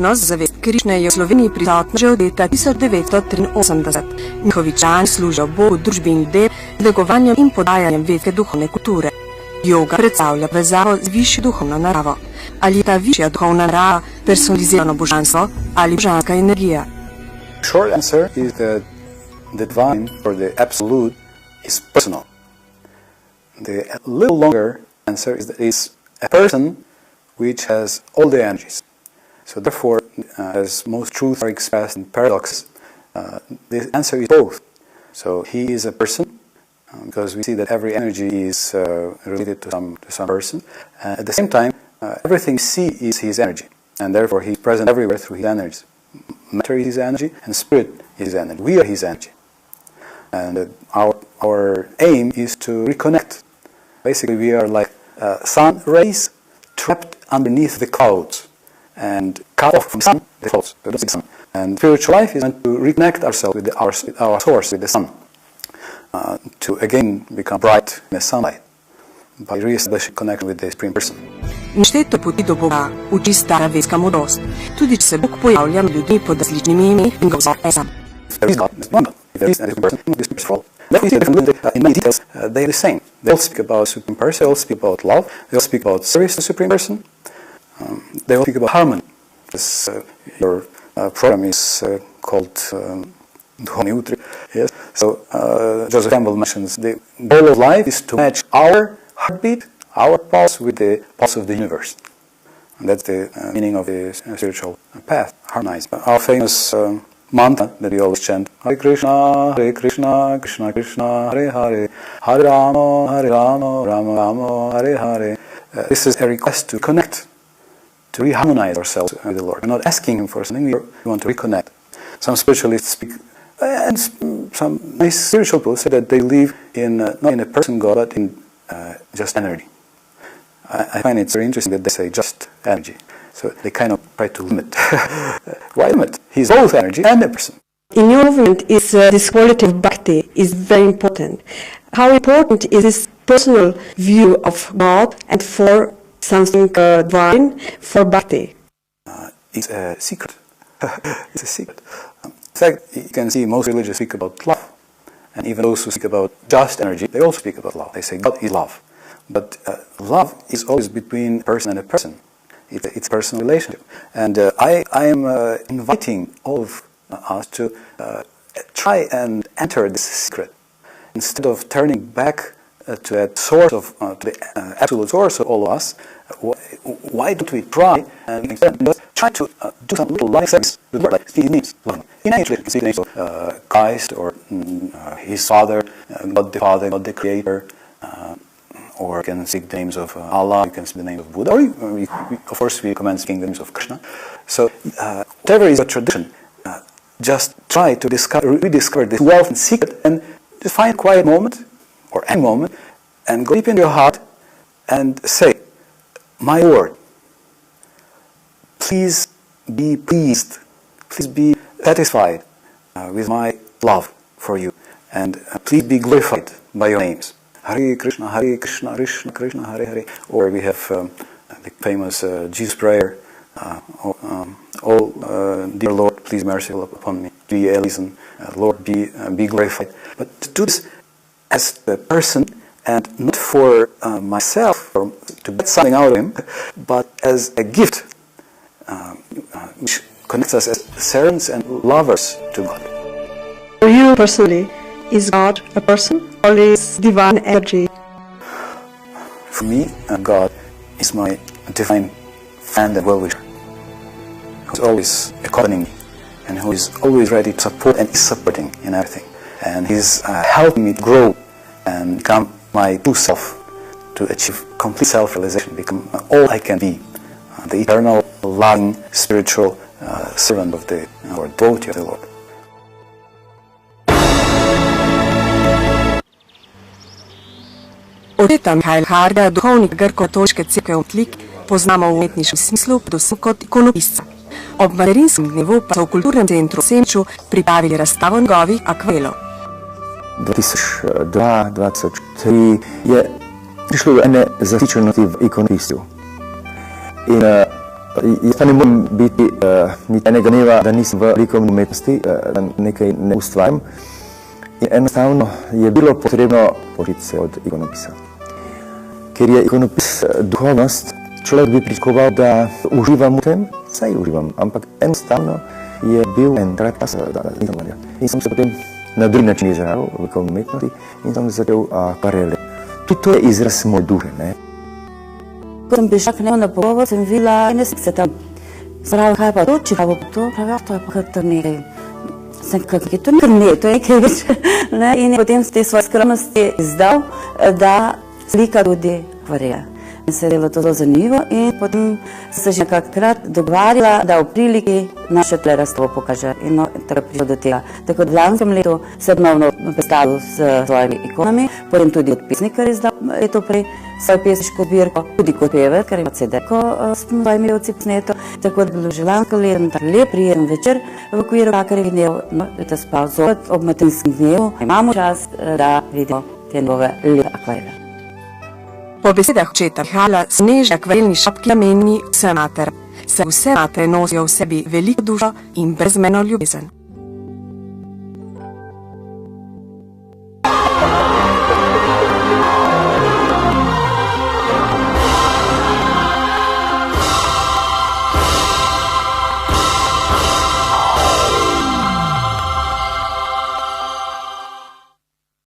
Skupnost zavest Krišne je v Sloveniji prisotna že od leta 1983. Njihovi člani služijo Bogu, družbi in ljudem z negovanjem in podajanjem vedske duhovne kulture. Yoga predstavlja povezavo z višjo duhovno naravo. Ali je ta višja duhovna narava personalizirano božanstvo ali božanska energija? Short answer is that the divine or the absolute is personal. The little longer answer is that it's a person which has all the energies. So therefore, as most truths are expressed in paradoxes, the answer is both. So he is a person, because we see that every energy is related to some person. At the same time, everything we see is his energy, and therefore he is present everywhere through his energies. Matter is his energy, and spirit is his energy. We are his energy. And our aim is to reconnect. Basically, we are like sun rays trapped underneath the clouds and cut off from the sun, the clouds, the sun. And spiritual life is meant to reconnect ourselves with our source, with the sun, to again become bright in the sunlight by re-establishing connection with the Supreme Person. Nešteto poti do Boga uči stara vedska modrost. Tudi če se Bog pojavlja med ljudmi pod različnimi imeni in ga vzame sam. If there is God, there's one God. If there is a different person, this person for all. Then we see different in many details, they are the same. They all speak about Supreme Person, they all speak about love, they all speak about service to the Supreme Person, they all speak about harmony. This, your program is called Duhovny Utri. Yes. So Joseph Campbell mentions the goal of life is to match our heartbeat, our pulse with the pulse of the universe. And that's the meaning of the spiritual path, harmonize. Our famous mantra that we always chant, Hare Krishna, Krishna Krishna, Hare Hare, Hare Rama, Rama Rama, Hare Hare. This is a request to connect, to reharmonize ourselves with the Lord. We're not asking Him for something, we want to reconnect. Some spiritualists speak, and some nice spiritual people say that they live in not in a person God, but in just energy. I find it very interesting that they say just energy. So they kind of try to limit. Why limit? He's both energy and a person. In your movement, this quality of bhakti is very important. How important is this personal view of God and for something divine, for bhakti? It's a secret. It's a secret. In fact, you can see most religions speak about love. And even those who speak about just energy, they also speak about love. They say God is love. But love is always between a person and a person. It's a personal relationship. And I am inviting all of us to try and enter this secret. Instead of turning back to that source of, to the absolute source of all of us, why don't we try and try to do some little life service with the Lord, like His names. In English, you can see the names of Christ or His Father, God the Father, God the Creator, or you can see the names of Allah, you can see the names of Buddha, or of course we recommend seeing the names of Krishna. So whatever is your tradition, just try to rediscover this wealth and secret, and just find a quiet moment, or any moment, and go deep into your heart and say, my Lord, please be pleased, please be satisfied with my love for you, and please be glorified by your names. Hare Krishna, Krishna Krishna, Hare Hare. Or we have the famous Jesus prayer, dear Lord, please mercy upon me. Be Elison, Lord, be glorified. But to do this as a person, and not for myself, or to get something out of Him, but as a gift, which connects us as servants and lovers to God. For you personally, is God a person or is divine energy? For me, God is my divine friend and well-wisher, who is always accompanying me, and who is always ready to support and is supporting in everything. And He's helping me to grow and become my true self, to achieve complete self-realization, become all I can be, the eternal, loving, spiritual servant of the Lord, devotee of the Lord. Oteta Mihajla Harga, duhovnik Grko-katoliške cerkve Otlik, poznamo v umetniškem smislu predvsem kot ikonopisca. Ob materinskem dnevu pa so v kulturnem centru v Semiču pripravili razstavo njegovih akvarelov. 2002-2003 je prišlo do ene zasičenosti v ikonopisju. In Jaz pa ne morem biti niti enega dneva, da nisem v likovni umetnosti, da nekaj ne ustvarjam. In enostavno je bilo potrebno počiti se od ikonopisa. Ker je ikonopis duhovnost, človek bi pričakoval, da uživam v tem, saj uživam, ampak enostavno je bil en čas, da nisem manjal. In sem se potem na drugi način izrazil v likovni umetnosti in sem začel akvarele. Tudi to je izraz moje duše, ne? Ko sem prišla k njemu na pogovor, sem videla ene slike tam. Pravi, kaj pa to, če pa bo to? Pravi, to je pa kar nekaj. Sem kakaj, to ni, to je nekaj več. In potem z te svoje skromnosti izdal, da slika tudi akvarela. In se je delo to zelo zanimivo in potem se že nekakrat dogovarjala, da v priliki naše tle razstavo pokaže in tako je prišlo do tega. Tako da v lanskem letu se je ponovno predstavil s svojimi ikonami, potem tudi odpisnik, ker je izdal leto prej svojo pesniško zbirko, tudi kot pevec, ker ima CD-ko s svojimi pevci posneto. Tako da je bilo že lansko leto tak lep, prijeten večer v okviru Kakarjevih dnev, da spal zopet ob Materinskem dnevu. Imamo čas, da vidimo te nove lepe akvarele. Po besedah očeta Mihala so nežni akvarelni šapki namenjeni vsem materam, saj vse matere nosijo v sebi veliko dušo in brezmejno ljubezen.